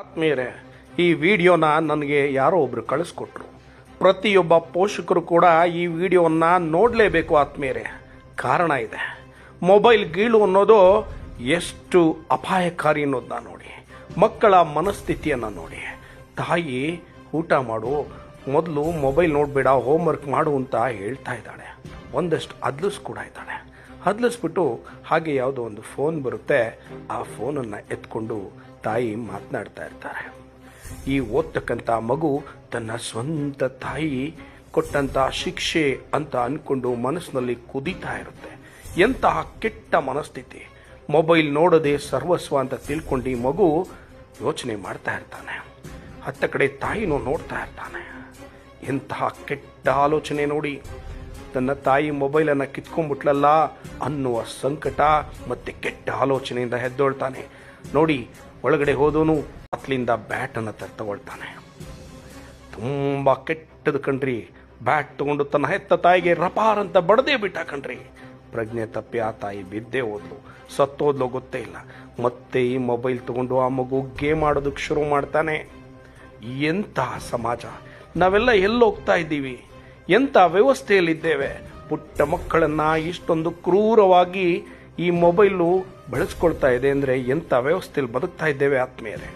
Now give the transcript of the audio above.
ಆತ್ಮೀಯರೇ, ಈ ವಿಡಿಯೋನ ನನಗೆ ಯಾರೋ ಒಬ್ರು ಕಳಿಸ್ಕೊಟ್ರು. ಪ್ರತಿಯೊಬ್ಬ ಪೋಷಕರು ಕೂಡ ಈ ವಿಡಿಯೋವನ್ನು ನೋಡಲೇಬೇಕು ಆತ್ಮೀಯರೇ. ಕಾರಣ ಇದೆ. ಮೊಬೈಲ್ ಗೀಳು ಅನ್ನೋದು ಎಷ್ಟು ಅಪಾಯಕಾರಿ ಅನ್ನೋದನ್ನ ನೋಡಿ. ಮಕ್ಕಳ ಮನಸ್ಥಿತಿಯನ್ನು ನೋಡಿ. ತಾಯಿ ಊಟ ಮಾಡು, ಮೊದಲು ಮೊಬೈಲ್ ನೋಡಬೇಡ, ಹೋಮ್ವರ್ಕ್ ಮಾಡು ಅಂತ ಹೇಳ್ತಾ ಇದ್ದಾಳೆ. ಒಂದಷ್ಟು ಅದ್ಲಿಸ್ ಕೂಡ ಇದ್ದಾಳೆ. ಹದ್ಲಿಸ್ಬಿಟ್ಟು ಹಾಗೆ ಯಾವುದೋ ಒಂದು ಫೋನ್ ಬರುತ್ತೆ, ಆ ಫೋನನ್ನು ಎತ್ಕೊಂಡು ತಾಯಿ ಮಾತನಾಡ್ತಾ ಇರ್ತಾರೆ. ಈ ಓದ್ತಕ್ಕಂಥ ಮಗು ತನ್ನ ಸ್ವಂತ ತಾಯಿ ಕೊಟ್ಟಂಥ ಶಿಕ್ಷೆ ಅಂತ ಅಂದ್ಕೊಂಡು ಮನಸ್ಸಿನಲ್ಲಿ ಕುದೀತಾ ಇರುತ್ತೆ. ಎಂತಹ ಕೆಟ್ಟ ಮನಸ್ಥಿತಿ. ಮೊಬೈಲ್ ನೋಡೋದೇ ಸರ್ವಸ್ವ ಅಂತ ತಿಳ್ಕೊಂಡು ಈ ಮಗು ಯೋಚನೆ ಮಾಡ್ತಾ ಇರ್ತಾನೆ. ಹತ್ತ ಕಡೆ ತಾಯಿನೂ ನೋಡ್ತಾ ಇರ್ತಾನೆ. ಎಂತಹ ಕೆಟ್ಟ ಆಲೋಚನೆ ನೋಡಿ. ತನ್ನ ತಾಯಿ ಮೊಬೈಲನ್ನು ಕಿತ್ಕೊಂಡ್ಬಿಟ್ಲಲ್ಲ ಅನ್ನುವ ಸಂಕಟ ಮತ್ತು ಕೆಟ್ಟ ಆಲೋಚನೆಯಿಂದ ಎದ್ದೊಳ್ತಾನೆ. ನೋಡಿ, ಒಳಗಡೆ ಹೋದವನು ಅತ್ಲಿಂದ ಬ್ಯಾಟನ್ನು ತಗೊಳ್ತಾನೆ. ತುಂಬ ಕೆಟ್ಟದು ಕಣ್ರಿ. ಬ್ಯಾಟ್ ತಗೊಂಡು ತನ್ನ ಹೆತ್ತ ತಾಯಿಗೆ ರಪಾರ್ ಅಂತ ಬಡದೇ ಬಿಟ್ಟ ಕಣ್ರಿ. ಪ್ರಜ್ಞೆ ತಪ್ಪಿ ಆ ತಾಯಿ ಬಿದ್ದೇ ಹೋದ್ಲು, ಸತ್ತೋದ್ಲು ಗೊತ್ತೇ ಇಲ್ಲ. ಮತ್ತೆ ಈ ಮೊಬೈಲ್ ತಗೊಂಡು ಆ ಮಗು ಗೇಮ್ ಆಡೋದಕ್ಕೆ ಶುರು ಮಾಡ್ತಾನೆ. ಎಂತಹ ಸಮಾಜ, ನಾವೆಲ್ಲ ಎಲ್ಲೋಗ್ತಾ ಇದ್ದೀವಿ? ಎಂಥ ವ್ಯವಸ್ಥೆಯಲ್ಲಿದ್ದೇವೆ? ಪುಟ್ಟ ಮಕ್ಕಳನ್ನು ಇಷ್ಟೊಂದು ಕ್ರೂರವಾಗಿ ಈ ಮೊಬೈಲು ಬಳಸ್ಕೊಳ್ತಾ ಇದೆ ಅಂದರೆ ಎಂಥ ವ್ಯವಸ್ಥೆಯಲ್ಲಿ ಬದುಕ್ತಾ ಇದ್ದೇವೆ ಆತ್ಮೀಯರೇ.